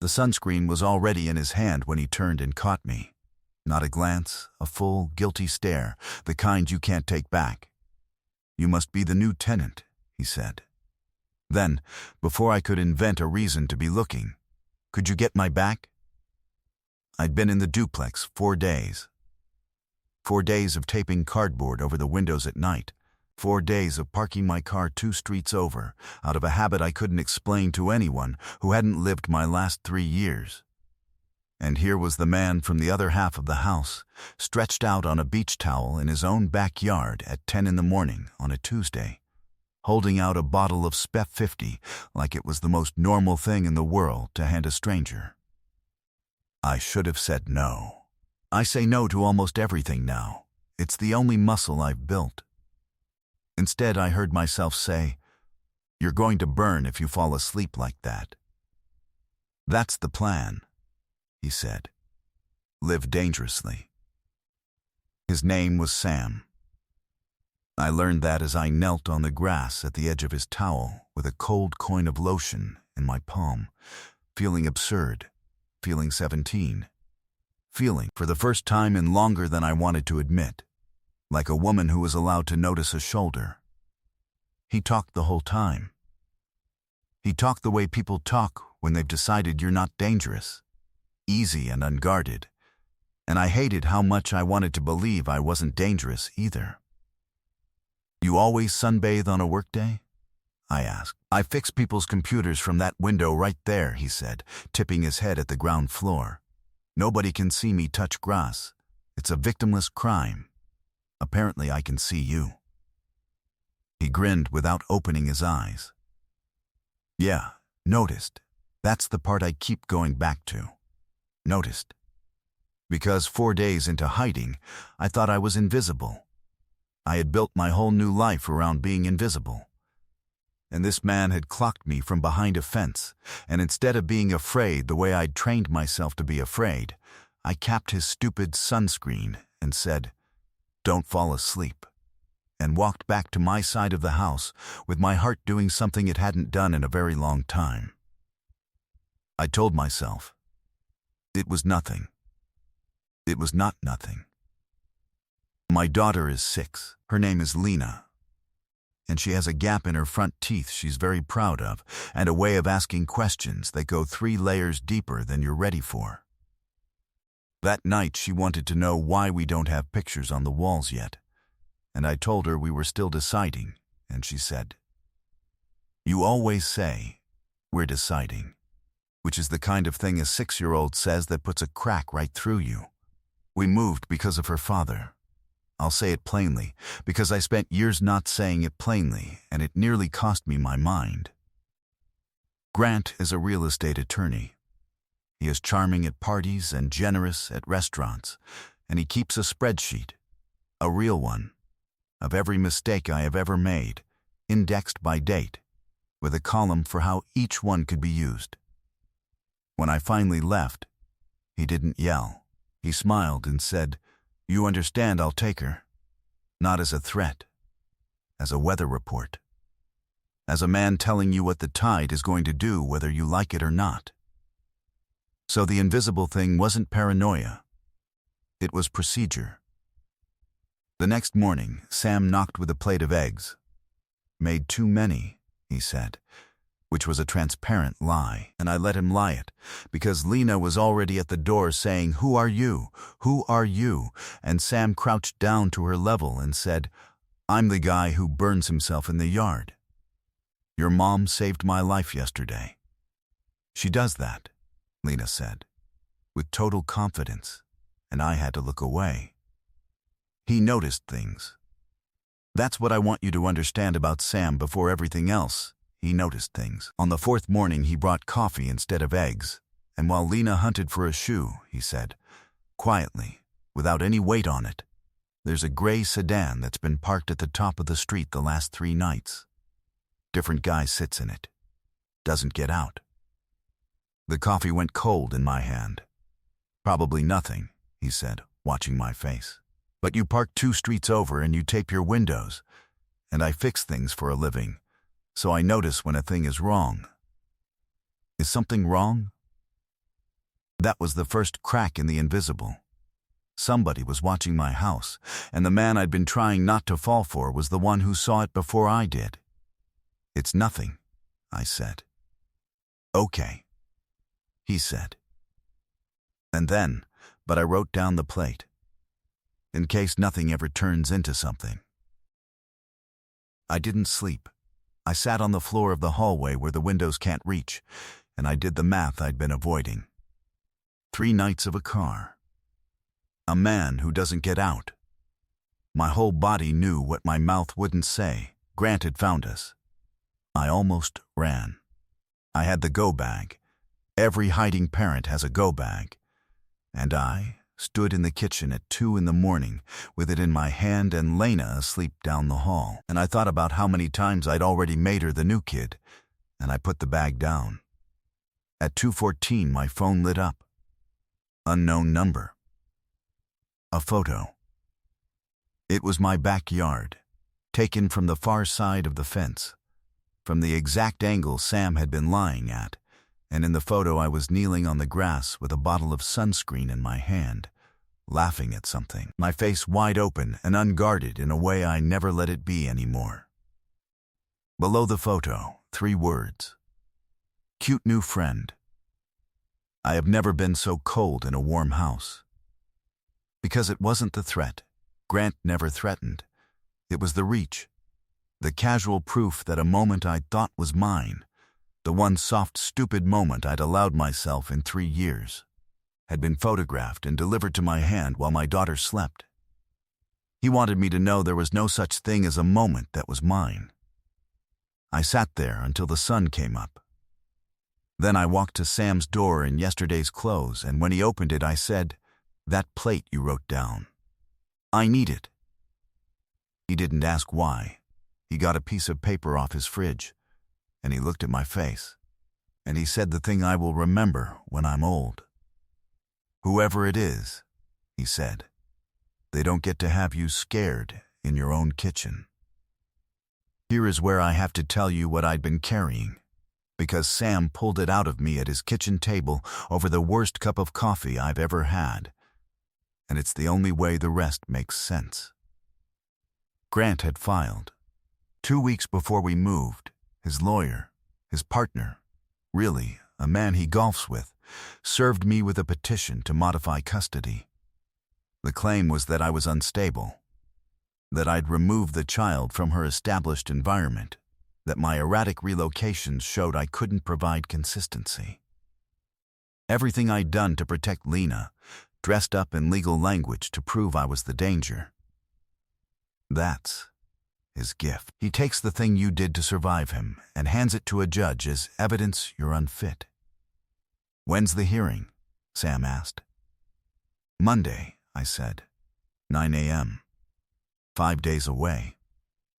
The sunscreen was already in his hand when he turned and caught me. Not a glance, a full, guilty stare, the kind you can't take back. "You must be the new tenant," he said. Then, before I could invent a reason to be looking, "Could you get my back?" I'd been in the duplex 4 days. 4 days of taping cardboard over the windows at night. 4 days of parking my car 2 streets over, out of a habit I couldn't explain to anyone who hadn't lived my last 3 years. And here was the man from the other half of the house, stretched out on a beach towel in his own backyard at 10 in the morning on a Tuesday, holding out a bottle of Spef 50 like it was the most normal thing in the world to hand a stranger. I should have said no. I say no to almost everything now. It's the only muscle I've built. Instead, I heard myself say, "You're going to burn if you fall asleep like that." "That's the plan," he said. "Live dangerously." His name was Sam. I learned that as I knelt on the grass at the edge of his towel with a cold coin of lotion in my palm, feeling absurd, feeling 17, feeling, for the first time in longer than I wanted to admit, like a woman who was allowed to notice a shoulder. He talked the whole time. He talked the way people talk when they've decided you're not dangerous, easy and unguarded, and I hated how much I wanted to believe I wasn't dangerous either. "You always sunbathe on a workday?" I asked. "I fix people's computers from that window right there," he said, tipping his head at the ground floor. "Nobody can see me touch grass. It's a victimless crime. Apparently I can see you." He grinned without opening his eyes. "Yeah, noticed. That's the part I keep going back to. Noticed. Because 4 days into hiding, I thought I was invisible. I had built my whole new life around being invisible. And this man had clocked me from behind a fence, and instead of being afraid the way I'd trained myself to be afraid, I capped his stupid sunscreen and said, "Don't fall asleep," and walked back to my side of the house with my heart doing something it hadn't done in a very long time. I told myself, it was nothing. It was not nothing. My daughter is 6. Her name is Lena. And she has a gap in her front teeth she's very proud of, and a way of asking questions that go 3 layers deeper than you're ready for. That night she wanted to know why we don't have pictures on the walls yet, and I told her we were still deciding, and she said, "You always say, 'We're deciding,' which is the kind of thing a 6-year-old says that puts a crack right through you. We moved because of her father. I'll say it plainly, because I spent years not saying it plainly, and it nearly cost me my mind. Grant is a real estate attorney. He is charming at parties and generous at restaurants, and he keeps a spreadsheet, a real one, of every mistake I have ever made, indexed by date, with a column for how each one could be used. When I finally left, he didn't yell. He smiled and said, 'You understand I'll take her. Not as a threat, as a weather report. As a man telling you what the tide is going to do whether you like it or not.' So the invisible thing wasn't paranoia. It was procedure. The next morning, Sam knocked with a plate of eggs. 'Made too many,' he said, which was a transparent lie, and I let him lie it, because Lena was already at the door saying, 'Who are you? Who are you?' And Sam crouched down to her level and said, 'I'm the guy who burns himself in the yard. Your mom saved my life yesterday.' 'She does that,' Lena said, with total confidence, and I had to look away. He noticed things. That's what I want you to understand about Sam before everything else. He noticed things. On the 4th morning he brought coffee instead of eggs, and while Lena hunted for a shoe, he said, quietly, without any weight on it, 'There's a gray sedan that's been parked at the top of the street the last 3 nights. Different guy sits in it. Doesn't get out.' The coffee went cold in my hand. 'Probably nothing,' he said, watching my face. 'But you park 2 streets over and you tape your windows, and I fix things for a living, so I notice when a thing is wrong.' 'Is something wrong?' That was the first crack in the invisible. Somebody was watching my house, and the man I'd been trying not to fall for was the one who saw it before I did. "It's nothing," I said. "Okay," he said. And then, but I wrote down the plate, in case nothing ever turns into something. I didn't sleep. I sat on the floor of the hallway where the windows can't reach, and I did the math I'd been avoiding. 3 nights of a car. A man who doesn't get out. My whole body knew what my mouth wouldn't say. Grant had found us. I almost ran. I had the go bag. Every hiding parent has a go bag. And I stood in the kitchen at 2 in the morning with it in my hand and Lena asleep down the hall. And I thought about how many times I'd already made her the new kid, and I put the bag down. At 2:14, my phone lit up. Unknown number. A photo. It was my backyard, taken from the far side of the fence, from the exact angle Sam had been lying at, and in the photo I was kneeling on the grass with a bottle of sunscreen in my hand, laughing at something, my face wide open and unguarded in a way I never let it be anymore. Below the photo, 3 words. Cute new friend. I have never been so cold in a warm house. Because it wasn't the threat. Grant never threatened. It was the reach. The casual proof that a moment I'd thought was mine, the one soft, stupid moment I'd allowed myself in 3 years, had been photographed and delivered to my hand while my daughter slept. He wanted me to know there was no such thing as a moment that was mine. I sat there until the sun came up. Then I walked to Sam's door in yesterday's clothes, and when he opened it, I said, "That plate you wrote down. I need it." He didn't ask why. He got a piece of paper off his fridge, and he looked at my face, and he said the thing I will remember when I'm old. "Whoever it is," he said, "they don't get to have you scared in your own kitchen." Here is where I have to tell you what I'd been carrying, because Sam pulled it out of me at his kitchen table over the worst cup of coffee I've ever had, and it's the only way the rest makes sense. Grant had filed. 2 weeks before we moved, his lawyer, his partner, really, a man he golfs with, served me with a petition to modify custody. The claim was that I was unstable, that I'd removed the child from her established environment, that my erratic relocations showed I couldn't provide consistency. Everything I'd done to protect Lena, dressed up in legal language to prove I was the danger. That's his gift. He takes the thing you did to survive him and hands it to a judge as evidence you're unfit. "When's the hearing?" Sam asked. "Monday," I said. 9 a.m. 5 days away.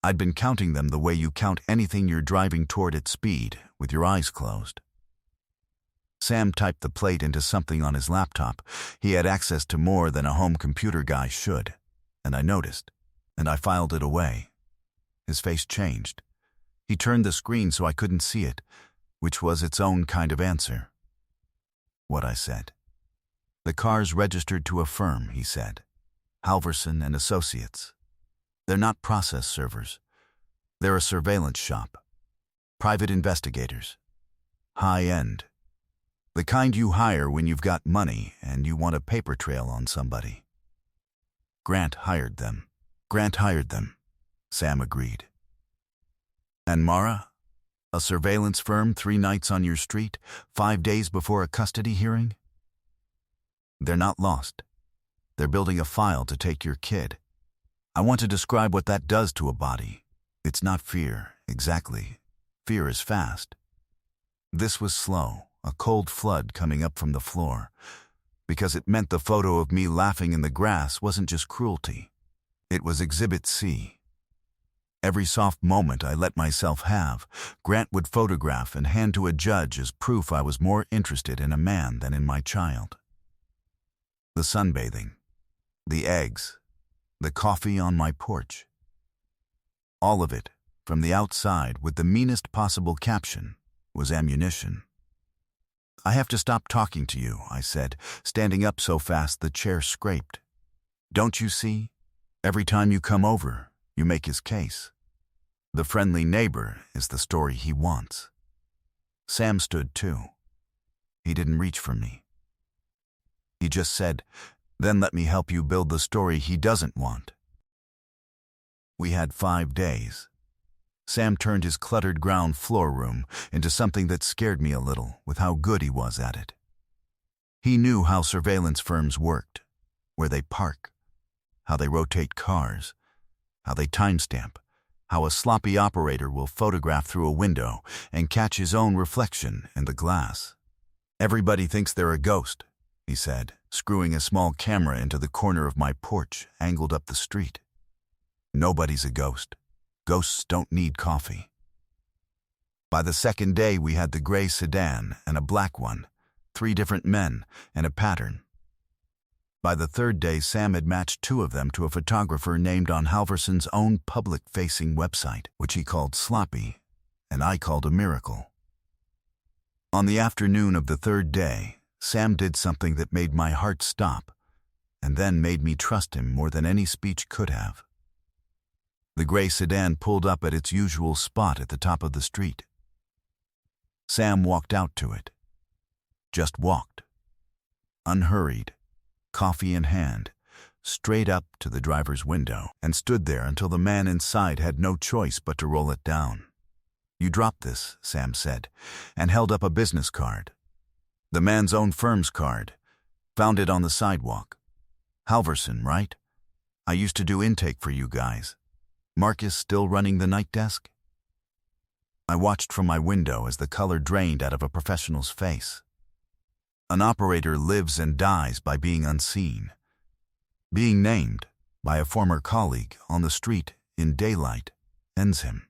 I'd been counting them the way you count anything you're driving toward at speed, with your eyes closed. Sam typed the plate into something on his laptop. He had access to more than a home computer guy should, and I noticed, and I filed it away. His face changed. He turned the screen so I couldn't see it, which was its own kind of answer. What I said. "The car's registered to a firm," he said. "Halverson and Associates. They're not process servers. They're a surveillance shop. Private investigators. High-end. The kind you hire when you've got money and you want a paper trail on somebody." Grant hired them. Grant hired them, Sam agreed. "And Mara? A surveillance firm 3 nights on your street, 5 days before a custody hearing?" "They're not lost. They're building a file to take your kid. I want to describe what that does to a body. It's not fear, exactly. Fear is fast. This was slow, a cold flood coming up from the floor, because it meant the photo of me laughing in the grass wasn't just cruelty. It was Exhibit C. Every soft moment I let myself have, Grant would photograph and hand to a judge as proof I was more interested in a man than in my child. The sunbathing, the eggs, the coffee on my porch. All of it, from the outside with the meanest possible caption, was ammunition. I have to stop talking to you, I said, standing up so fast the chair scraped. Don't you see? Every time you come over, you make his case. The friendly neighbor is the story he wants. Sam stood too. He didn't reach for me. He just said, then let me help you build the story he doesn't want. We had 5 days. Sam turned his cluttered ground floor room into something that scared me a little with how good he was at it. He knew how surveillance firms worked, where they park, how they rotate cars, how they timestamp, how a sloppy operator will photograph through a window and catch his own reflection in the glass. Everybody thinks they're a ghost, he said, screwing a small camera into the corner of my porch, angled up the street. Nobody's a ghost. Ghosts don't need coffee. By the second day, we had the gray sedan and a black one, 3 different men, and a pattern. By the third day, Sam had matched 2 of them to a photographer named on Halverson's own public-facing website, which he called Sloppy, and I called a miracle. On the afternoon of the 3rd day, Sam did something that made my heart stop, and then made me trust him more than any speech could have. The gray sedan pulled up at its usual spot at the top of the street. Sam walked out to it. Just walked. Unhurried, coffee in hand, straight up to the driver's window, and stood there until the man inside had no choice but to roll it down. You dropped this, Sam said, and held up a business card. The man's own firm's card. Found it on the sidewalk. Halverson, right? I used to do intake for you guys. Marcus still running the night desk? I watched from my window as the color drained out of a professional's face. An operator lives and dies by being unseen. Being named by a former colleague on the street in daylight ends him.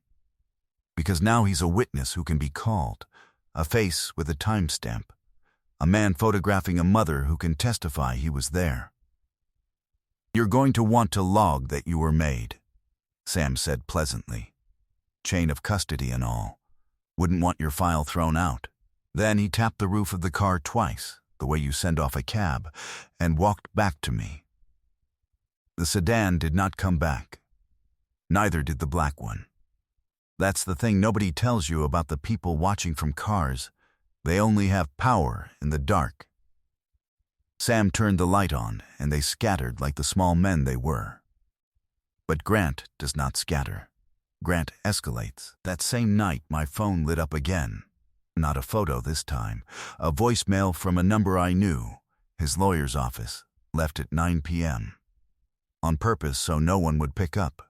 Because now he's a witness who can be called, a face with a timestamp, a man photographing a mother who can testify he was there. You're going to want to log that you were made, Sam said pleasantly. Chain of custody and all. Wouldn't want your file thrown out. Then he tapped the roof of the car twice, the way you send off a cab, and walked back to me. The sedan did not come back. Neither did the black one. That's the thing nobody tells you about the people watching from cars. They only have power in the dark. Sam turned the light on, and they scattered like the small men they were. But Grant does not scatter. Grant escalates. That same night, my phone lit up again. Not a photo this time. A voicemail from a number I knew, his lawyer's office, left at 9 p.m. On purpose so no one would pick up.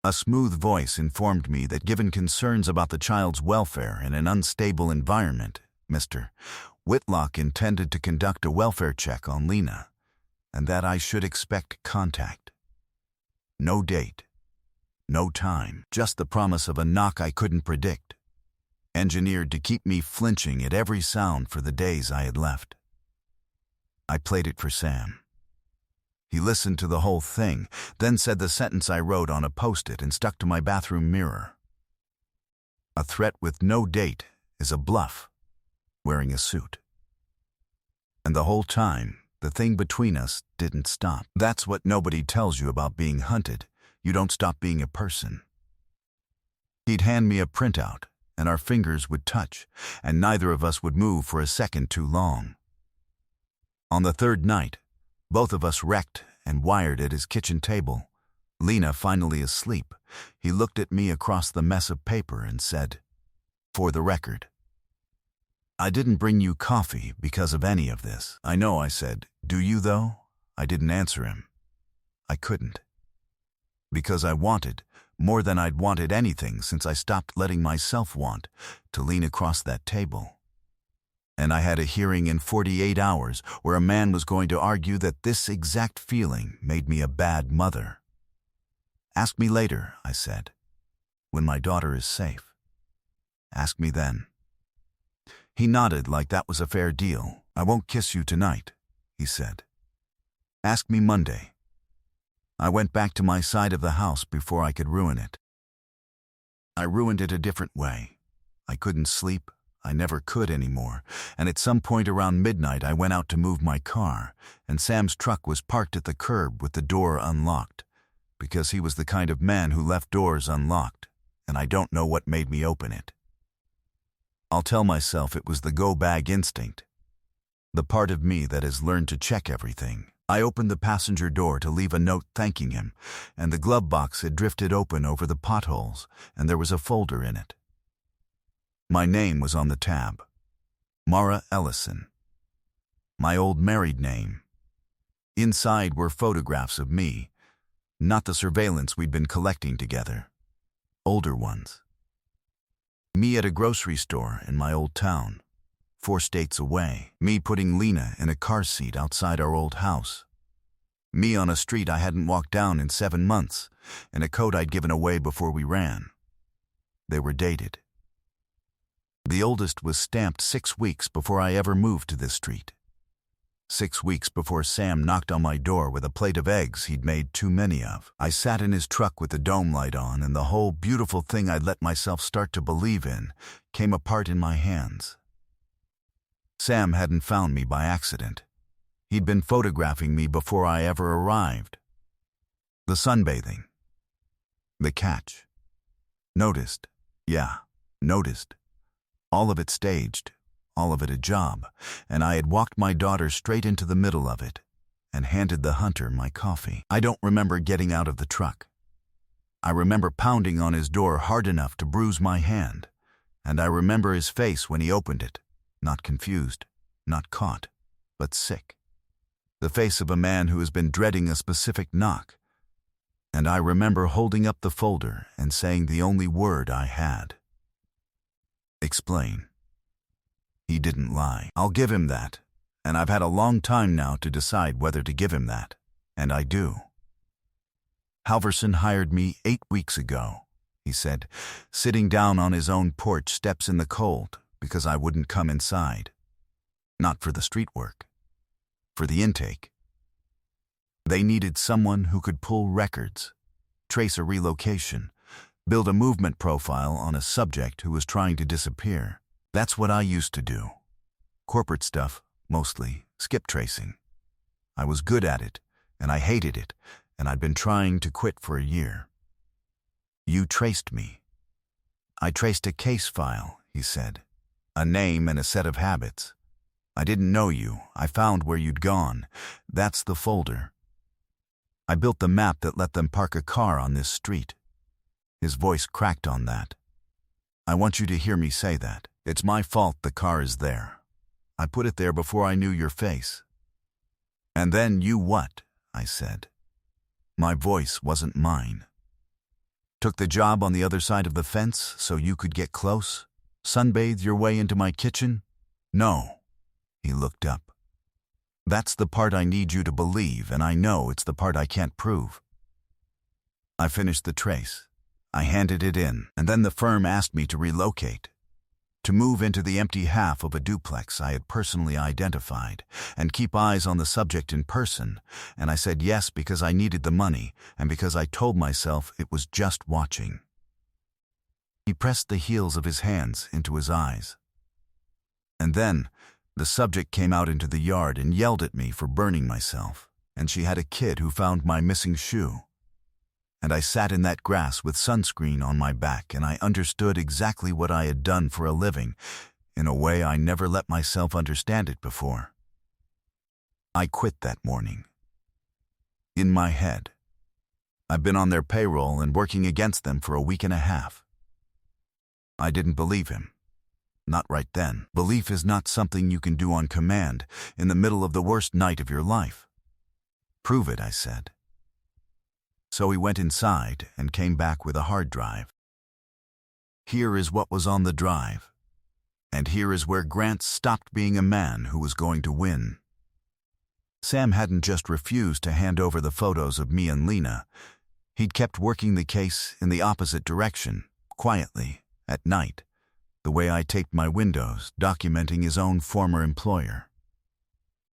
A smooth voice informed me that given concerns about the child's welfare in an unstable environment, Mr. Whitlock intended to conduct a welfare check on Lena, and that I should expect contact. No date, no time, just the promise of a knock I couldn't predict, engineered to keep me flinching at every sound for the days I had left. I played it for Sam. He listened to the whole thing, then said the sentence I wrote on a post-it and stuck to my bathroom mirror. A threat with no date is a bluff, wearing a suit. And the whole time, the thing between us didn't stop. That's what nobody tells you about being hunted. You don't stop being a person. He'd hand me a printout, and our fingers would touch, and neither of us would move for a second too long. On the 3rd night, both of us wrecked and wired at his kitchen table. Lena finally asleep, he looked at me across the mess of paper and said, "For the record, I didn't bring you coffee because of any of this." "I know," I said. "Do you, though?" I didn't answer him. I couldn't. Because I wanted, more than I'd wanted anything since I stopped letting myself want, to lean across that table. And I had a hearing in 48 hours where a man was going to argue that this exact feeling made me a bad mother. "Ask me later," I said, "when my daughter is safe. Ask me then." He nodded like that was a fair deal. "I won't kiss you tonight," he said. "Ask me Monday." I went back to my side of the house before I could ruin it. I ruined it a different way. I couldn't sleep. I never could anymore, and at some point around midnight I went out to move my car, and Sam's truck was parked at the curb with the door unlocked, because he was the kind of man who left doors unlocked, and I don't know what made me open it. I'll tell myself it was the go-bag instinct, the part of me that has learned to check everything. I opened the passenger door to leave a note thanking him, and the glove box had drifted open over the potholes, and there was a folder in it. My name was on the tab. Mara Ellison. My old married name. Inside were photographs of me, not the surveillance we'd been collecting together. Older ones. Me at a grocery store in my old town, 4 states away. Me putting Lena in a car seat outside our old house. Me on a street I hadn't walked down in 7 months, in a coat I'd given away before we ran. They were dated. The oldest was stamped 6 weeks before I ever moved to this street. 6 weeks before Sam knocked on my door with a plate of eggs he'd made too many of. I sat in his truck with the dome light on, and the whole beautiful thing I'd let myself start to believe in came apart in my hands. Sam hadn't found me by accident. He'd been photographing me before I ever arrived. The sunbathing. The catch. Noticed. Yeah, noticed. All of it staged, all of it a job, and I had walked my daughter straight into the middle of it and handed the hunter my coffee. I don't remember getting out of the truck. I remember pounding on his door hard enough to bruise my hand, and I remember his face when he opened it, not confused, not caught, but sick. The face of a man who has been dreading a specific knock, and I remember holding up the folder and saying the only word I had. Explain. He didn't lie. I'll give him that, and I've had a long time now to decide whether to give him that, and I do. Halverson hired me 8 weeks ago, he said, sitting down on his own porch steps in the cold because I wouldn't come inside. Not for the street work, for the intake. They needed someone who could pull records, trace a relocation, build a movement profile on a subject who was trying to disappear. That's what I used to do. Corporate stuff, mostly, skip tracing. I was good at it, and I hated it, and I'd been trying to quit for a year. You traced me. I traced a case file, he said. A name and a set of habits. I didn't know you. I found where you'd gone. That's the folder. I built the map that let them park a car on this street. His voice cracked on that. I want you to hear me say that. It's my fault the car is there. I put it there before I knew your face. And then you what? I said. My voice wasn't mine. Took the job on the other side of the fence so you could get close? Sunbathe your way into my kitchen? No. He looked up. That's the part I need you to believe, and I know it's the part I can't prove. I finished the trace. I handed it in, and then the firm asked me to relocate, to move into the empty half of a duplex I had personally identified, and keep eyes on the subject in person, and I said yes because I needed the money, and because I told myself it was just watching. He pressed the heels of his hands into his eyes. And then, the subject came out into the yard and yelled at me for burning myself, and she had a kid who found my missing shoe. And I sat in that grass with sunscreen on my back, and I understood exactly what I had done for a living, in a way I never let myself understand it before. I quit that morning. In my head. I've been on their payroll and working against them for a week and a half. I didn't believe him. Not right then. Belief is not something you can do on command, in the middle of the worst night of your life. Prove it, I said. So he went inside and came back with a hard drive. Here is what was on the drive. And here is where Grant stopped being a man who was going to win. Sam hadn't just refused to hand over the photos of me and Lena. He'd kept working the case in the opposite direction, quietly, at night, the way I taped my windows, documenting his own former employer.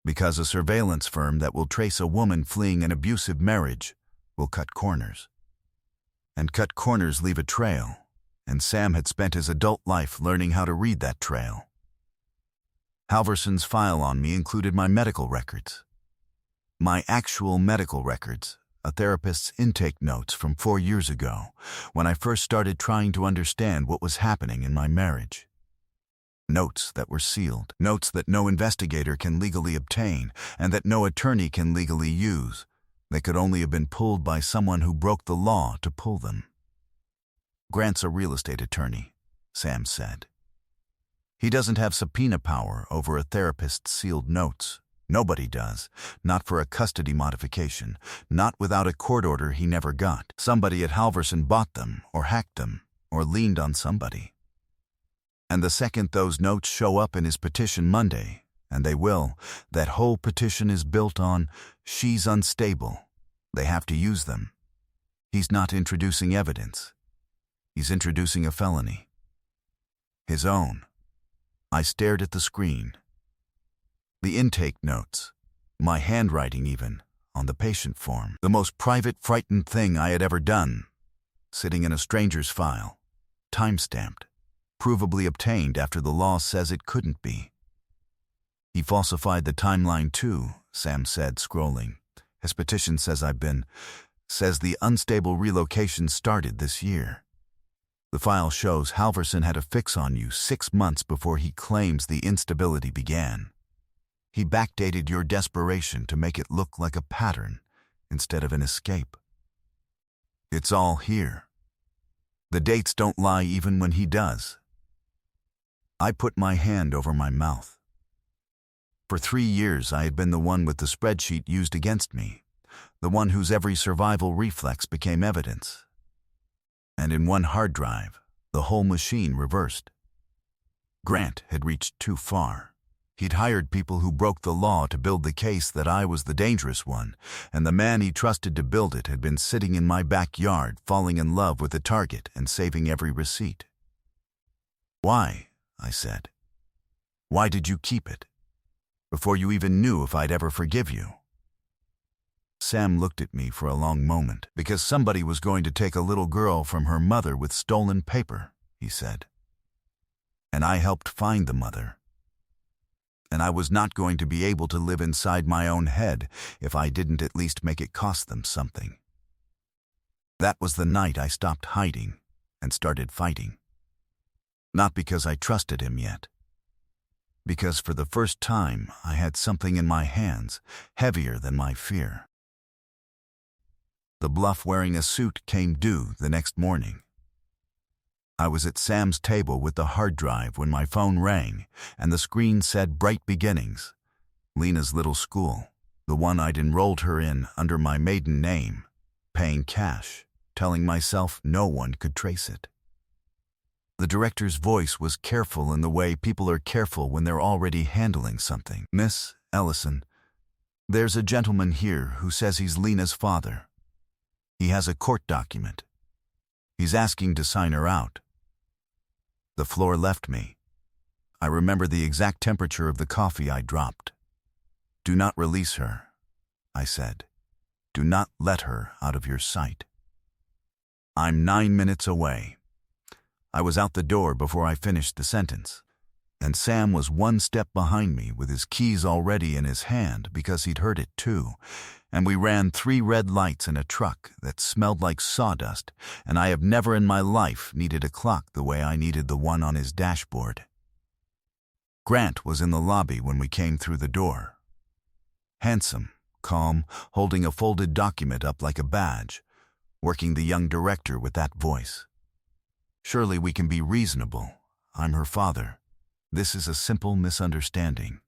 Because a surveillance firm that will trace a woman fleeing an abusive marriage will cut corners. And cut corners leave a trail, and Sam had spent his adult life learning how to read that trail. Halverson's file on me included my medical records. My actual medical records, a therapist's intake notes from 4 years ago, when I first started trying to understand what was happening in my marriage. Notes that were sealed, notes that no investigator can legally obtain, and that no attorney can legally use. They could only have been pulled by someone who broke the law to pull them. "Grant's a real estate attorney," Sam said. "He doesn't have subpoena power over a therapist's sealed notes. Nobody does, not for a custody modification, not without a court order he never got. Somebody at Halverson bought them, or hacked them, or leaned on somebody. And the second those notes show up in his petition Monday, and they will, that whole petition is built on, she's unstable. They have to use them. He's not introducing evidence. He's introducing a felony. His own." I stared at the screen. The intake notes, my handwriting even, on the patient form, the most private, frightened thing I had ever done, sitting in a stranger's file, time-stamped, provably obtained after the law says it couldn't be. "He falsified the timeline too," Sam said, scrolling. "His petition says says the unstable relocation started this year. The file shows Halverson had a fix on you 6 months before he claims the instability began. He backdated your desperation to make it look like a pattern instead of an escape. It's all here. The dates don't lie even when he does." I put my hand over my mouth. For 3 years I had been the one with the spreadsheet used against me, the one whose every survival reflex became evidence. And in one hard drive, the whole machine reversed. Grant had reached too far. He'd hired people who broke the law to build the case that I was the dangerous one, and the man he trusted to build it had been sitting in my backyard, falling in love with the target and saving every receipt. "Why?" I said. "Why did you keep it? Before you even knew if I'd ever forgive you?" Sam looked at me for a long moment. "Because somebody was going to take a little girl from her mother with stolen paper," he said. "And I helped find the mother. And I was not going to be able to live inside my own head if I didn't at least make it cost them something. That was the night I stopped hiding and started fighting. Not because I trusted him yet. Because for the first time I had something in my hands heavier than my fear." The bluff wearing a suit came due the next morning. I was at Sam's table with the hard drive when my phone rang, and the screen said Bright Beginnings, Lena's little school, the one I'd enrolled her in under my maiden name, paying cash, telling myself no one could trace it. The director's voice was careful in the way people are careful when they're already handling something. "Miss Ellison, there's a gentleman here who says he's Lena's father. He has a court document. He's asking to sign her out." The floor left me. I remember the exact temperature of the coffee I dropped. "Do not release her," I said. "Do not let her out of your sight." "I'm 9 minutes away." I was out the door before I finished the sentence, and Sam was 1 step behind me with his keys already in his hand because he'd heard it too, and we ran 3 red lights in a truck that smelled like sawdust, and I have never in my life needed a clock the way I needed the one on his dashboard. Grant was in the lobby when we came through the door. Handsome, calm, holding a folded document up like a badge, working the young director with that voice. "Surely we can be reasonable. I'm her father. This is a simple misunderstanding."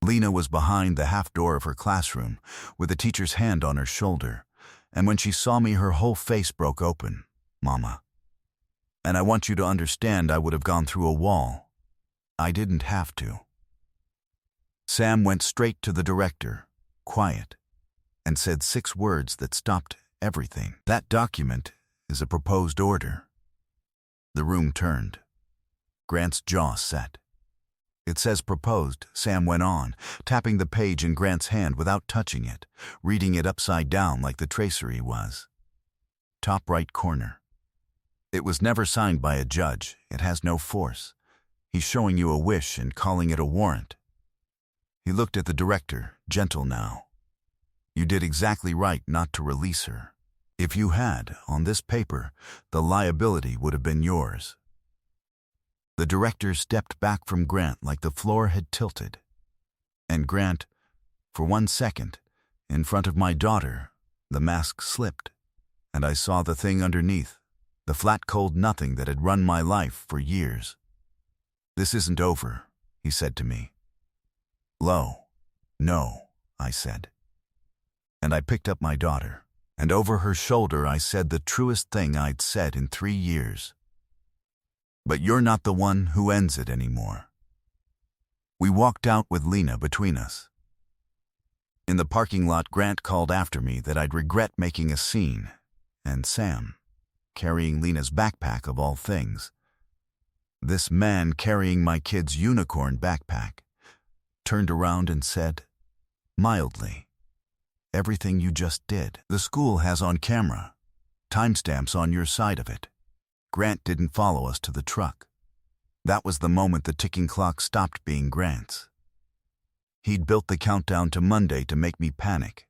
Lena was behind the half door of her classroom, with the teacher's hand on her shoulder, and when she saw me her whole face broke open. "Mama. And I want you to understand I would have gone through a wall. I didn't have to." Sam went straight to the director, quiet, and said 6 words that stopped everything. "That document is a proposed order." The room turned. Grant's jaw set. "It says proposed," Sam went on, tapping the page in Grant's hand without touching it, reading it upside down like the tracery was. "Top right corner. It was never signed by a judge. It has no force. He's showing you a wish and calling it a warrant." He looked at the director, gentle now. "You did exactly right not to release her. If you had, on this paper, the liability would have been yours." The director stepped back from Grant like the floor had tilted. And Grant, for 1 second, in front of my daughter, the mask slipped, and I saw the thing underneath, the flat cold nothing that had run my life for years. "This isn't over," he said to me. "Lo, no," I said. And I picked up my daughter, and over her shoulder I said the truest thing I'd said in 3 years. "But you're not the one who ends it anymore." We walked out with Lena between us. In the parking lot, Grant called after me that I'd regret making a scene, and Sam, carrying Lena's backpack of all things, this man carrying my kid's unicorn backpack, turned around and said, mildly, "Everything you just did, the school has on camera, timestamps on your side of it. Grant didn't follow us to the truck." That was the moment the ticking clock stopped being Grant's. He'd built the countdown to Monday to make me panic.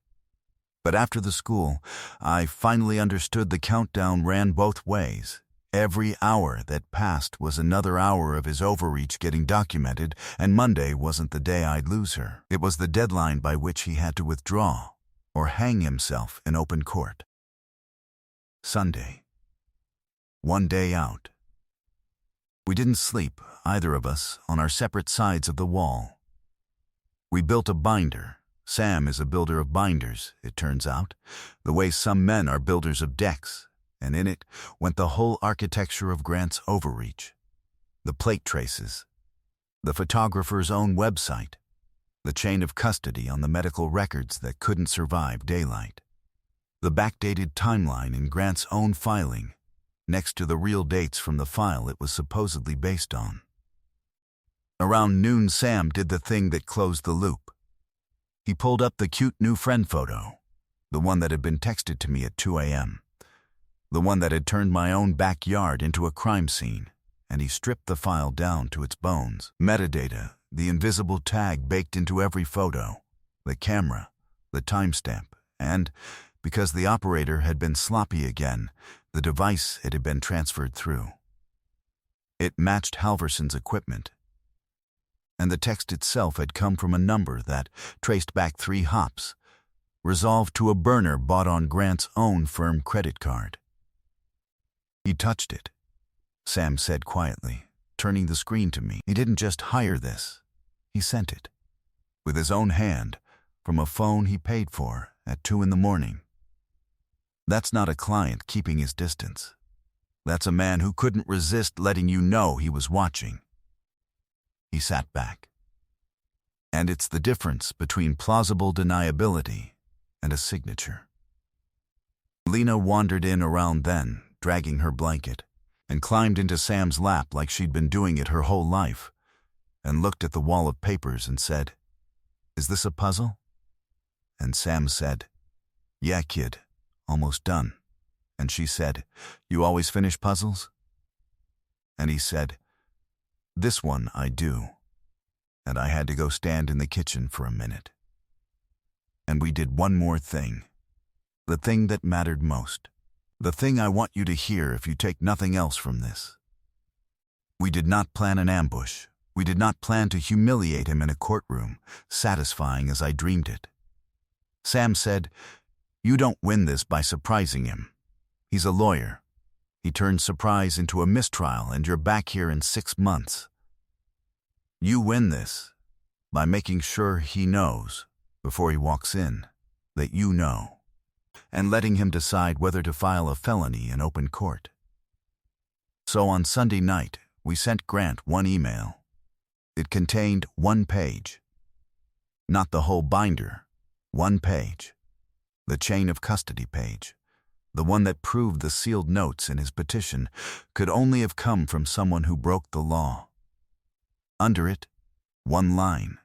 But after the school, I finally understood the countdown ran both ways. Every hour that passed was another hour of his overreach getting documented, and Monday wasn't the day I'd lose her. It was the deadline by which he had to withdraw or hang himself in open court. Sunday. 1 day out. We didn't sleep, either of us, on our separate sides of the wall. We built a binder. Sam is a builder of binders, it turns out, the way some men are builders of decks, and in it went the whole architecture of Grant's overreach. The plate traces, the photographer's own website, the chain of custody on the medical records that couldn't survive daylight, the backdated timeline in Grant's own filing, next to the real dates from the file it was supposedly based on. Around noon, Sam did the thing that closed the loop. He pulled up the cute new friend photo, the one that had been texted to me at 2 a.m., the one that had turned my own backyard into a crime scene, and he stripped the file down to its bones. Metadata, the invisible tag baked into every photo, the camera, the timestamp, and, because the operator had been sloppy again, the device it had been transferred through. It matched Halverson's equipment, and the text itself had come from a number that traced back 3 hops, resolved to a burner bought on Grant's own firm credit card. "He touched it," Sam said quietly, turning the screen to me. "He didn't just hire this. He sent it, with his own hand, from a phone he paid for at 2 in the morning. That's not a client keeping his distance. That's a man who couldn't resist letting you know he was watching." He sat back. And it's the difference between plausible deniability and a signature. Lena wandered in around then, dragging her blanket, and climbed into Sam's lap like she'd been doing it her whole life, and looked at the wall of papers and said, "Is this a puzzle?" And Sam said, "Yeah, kid, almost done." And she said, "You always finish puzzles?" And he said, "This one I do." And I had to go stand in the kitchen for a minute. And we did one more thing. The thing that mattered most. The thing I want you to hear if you take nothing else from this. We did not plan an ambush. We did not plan to humiliate him in a courtroom, satisfying as I dreamed it. Sam said, "You don't win this by surprising him. He's a lawyer. He turns surprise into a mistrial and you're back here in 6 months. You win this by making sure he knows, before he walks in, that you know, and letting him decide whether to file a felony in open court." So on Sunday night, we sent Grant one email. It contained 1 page. Not the whole binder, 1 page. The chain of custody page, the one that proved the sealed notes in his petition could only have come from someone who broke the law. Under it, 1 line.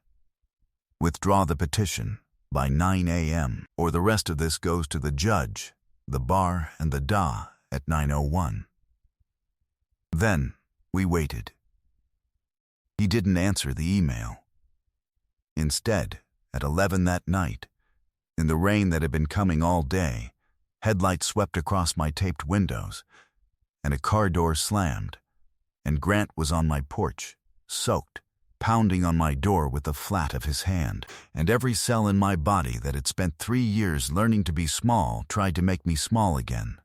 "Withdraw the petition by 9 a.m. or the rest of this goes to the judge, the bar, and the DA at 9:01. Then, we waited. He didn't answer the email. Instead, at 11 that night, in the rain that had been coming all day, headlights swept across my taped windows, and a car door slammed, and Grant was on my porch, soaked, pounding on my door with the flat of his hand, and every cell in my body that had spent 3 years learning to be small tried to make me small again.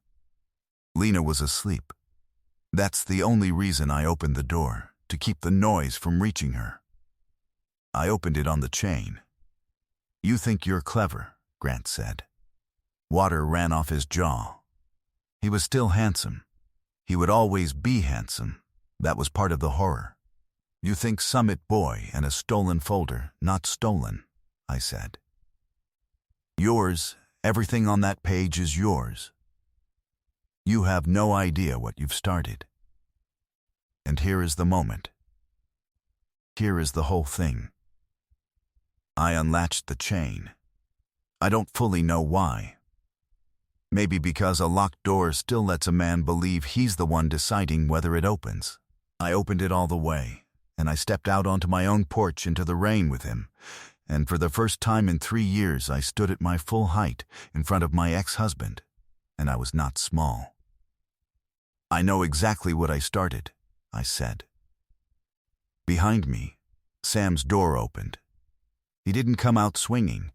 Lena was asleep. That's the only reason I opened the door, to keep the noise from reaching her. I opened it on the chain. "You think you're clever," Grant said. Water ran off his jaw. He was still handsome. He would always be handsome. That was part of the horror. "You think Summit Boy and a stolen folder, not stolen," I said. "Yours, everything on that page is yours. You have no idea what you've started. And here is the moment. Here is the whole thing." I unlatched the chain. I don't fully know why. Maybe because a locked door still lets a man believe he's the one deciding whether it opens. I opened it all the way, and I stepped out onto my own porch into the rain with him, and for the first time in 3 years I stood at my full height in front of my ex-husband, and I was not small. "I know exactly what I started," I said. Behind me, Sam's door opened. He didn't come out swinging.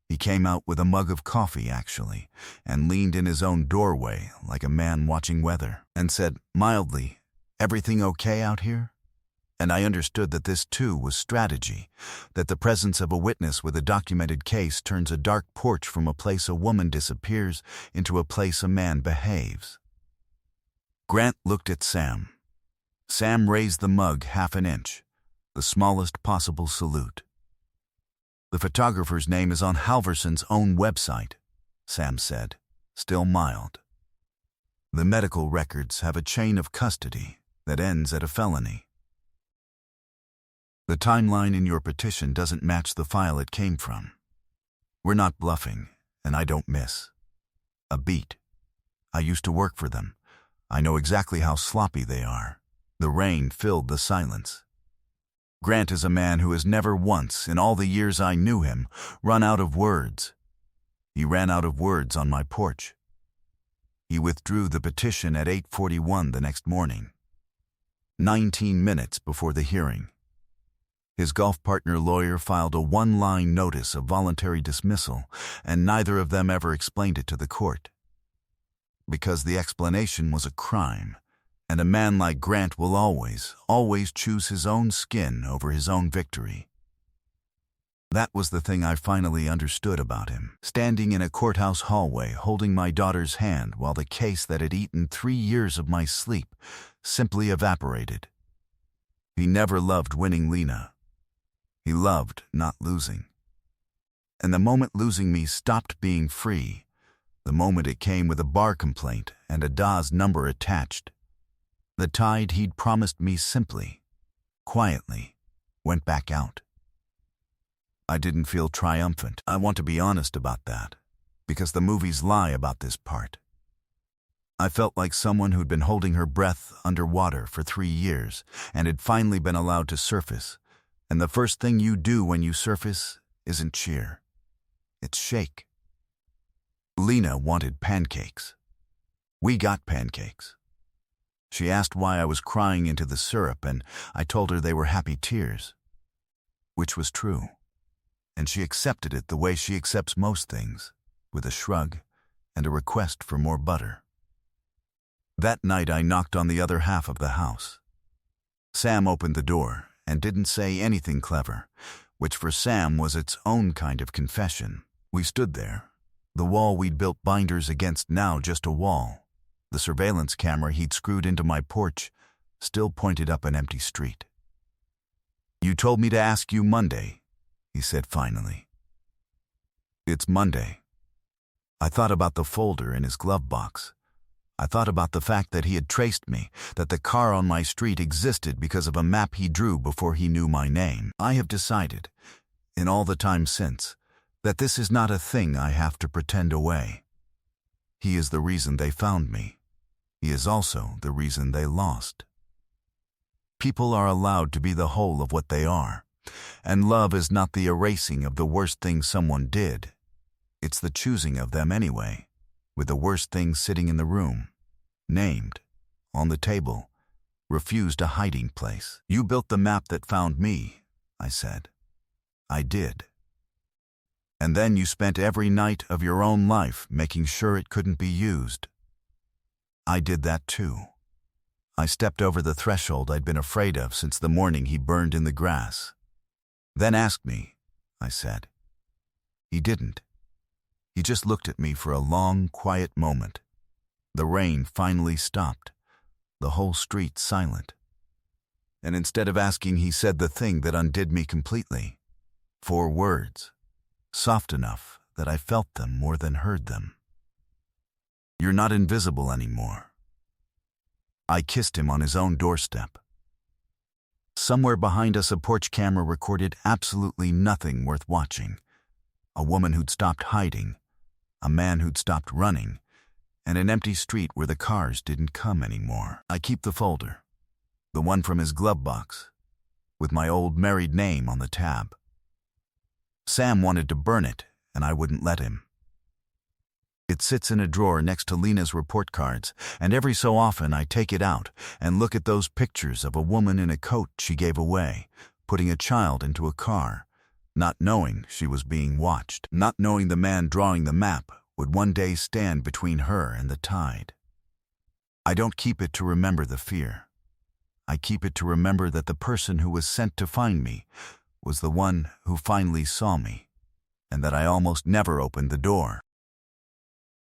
He came out with a mug of coffee, actually, and leaned in his own doorway like a man watching weather, and said mildly, "Everything okay out here?" And I understood that this too was strategy, that the presence of a witness with a documented case turns a dark porch from a place a woman disappears into a place a man behaves. Grant looked at Sam. Sam raised the mug half an inch, the smallest possible salute. "The photographer's name is on Halverson's own website," Sam said, still mild. "The medical records have a chain of custody that ends at a felony. The timeline in your petition doesn't match the file it came from. We're not bluffing, and I don't miss a beat. I used to work for them. I know exactly how sloppy they are." The rain filled the silence. Grant is a man who has never once, in all the years I knew him, run out of words. He ran out of words on my porch. He withdrew the petition at 8:41 the next morning, 19 minutes before the hearing. His golf partner lawyer filed a one-line notice of voluntary dismissal, and neither of them ever explained it to the court. Because the explanation was a crime, and a man like Grant will always choose his own skin over his own victory. That was the thing I finally understood about him, standing in a courthouse hallway holding my daughter's hand while the case that had eaten 3 years of my sleep simply evaporated. He never loved winning Lena. He loved not losing. And the moment losing me stopped being free, the moment it came with a bar complaint and a DAS number attached, the tide he'd promised me simply, quietly, went back out. I didn't feel triumphant. I want to be honest about that, because the movies lie about this part. I felt like someone who'd been holding her breath underwater for 3 years and had finally been allowed to surface, and the first thing you do when you surface isn't cheer. It's shake. Lena wanted pancakes. We got pancakes. She asked why I was crying into the syrup, and I told her they were happy tears, which was true. And she accepted it the way she accepts most things, with a shrug and a request for more butter. That night I knocked on the other half of the house. Sam opened the door and didn't say anything clever, which for Sam was its own kind of confession. We stood there, the wall we'd built binders against now just a wall. The surveillance camera he'd screwed into my porch still pointed up an empty street. "You told me to ask you Monday," he said finally. "It's Monday." I thought about the folder in his glove box. I thought about the fact that he had traced me, that the car on my street existed because of a map he drew before he knew my name. I have decided, in all the time since, that this is not a thing I have to pretend away. He is the reason they found me. he is also the reason they lost. People are allowed to be the whole of what they are, and love is not the erasing of the worst thing someone did. It's the choosing of them anyway, with the worst thing sitting in the room, named, on the table, refused a hiding place. You built the map that found me, I said. I did. And then you spent every night of your own life making sure it couldn't be used. I did that too. I stepped over the threshold I'd been afraid of since the morning he burned in the grass. Then ask me, I said. He didn't. He just looked at me for a long, quiet moment. The rain finally stopped, the whole street silent. And instead of asking, he said the thing that undid me completely. 4 words, soft enough that I felt them more than heard them. You're not invisible anymore. I kissed him on his own doorstep. Somewhere behind us, a porch camera recorded absolutely nothing worth watching. A woman who'd stopped hiding, a man who'd stopped running, and an empty street where the cars didn't come anymore. I keep the folder, the one from his glove box, with my old married name on the tab. Sam wanted to burn it, and I wouldn't let him. It sits in a drawer next to Lena's report cards, and every so often I take it out and look at those pictures of a woman in a coat she gave away, putting a child into a car, not knowing she was being watched, not knowing the man drawing the map would one day stand between her and the tide. I don't keep it to remember the fear. I keep it to remember that the person who was sent to find me was the one who finally saw me, and that I almost never opened the door.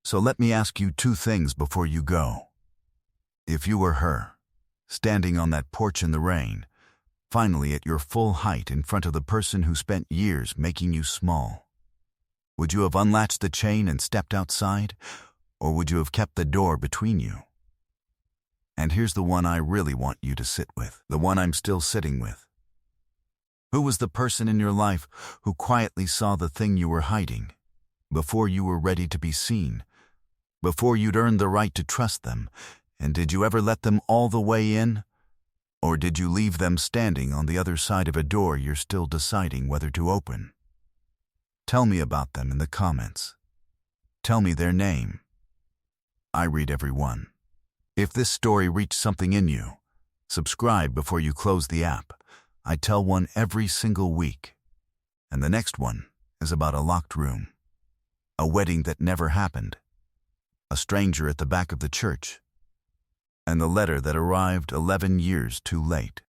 So let me ask you 2 things before you go. If you were her, standing on that porch in the rain, finally at your full height in front of the person who spent years making you small, would you have unlatched the chain and stepped outside, or would you have kept the door between you? And here's the one I really want you to sit with, the one I'm still sitting with. Who was the person in your life who quietly saw the thing you were hiding, before you were ready to be seen, before you'd earned the right to trust them, and did you ever let them all the way in? Or did you leave them standing on the other side of a door you're still deciding whether to open? Tell me about them in the comments. Tell me their name. I read every one. If this story reached something in you, subscribe before you close the app. I tell one every single week. And the next one is about a locked room, a wedding that never happened, a stranger at the back of the church, and the letter that arrived 11 years too late.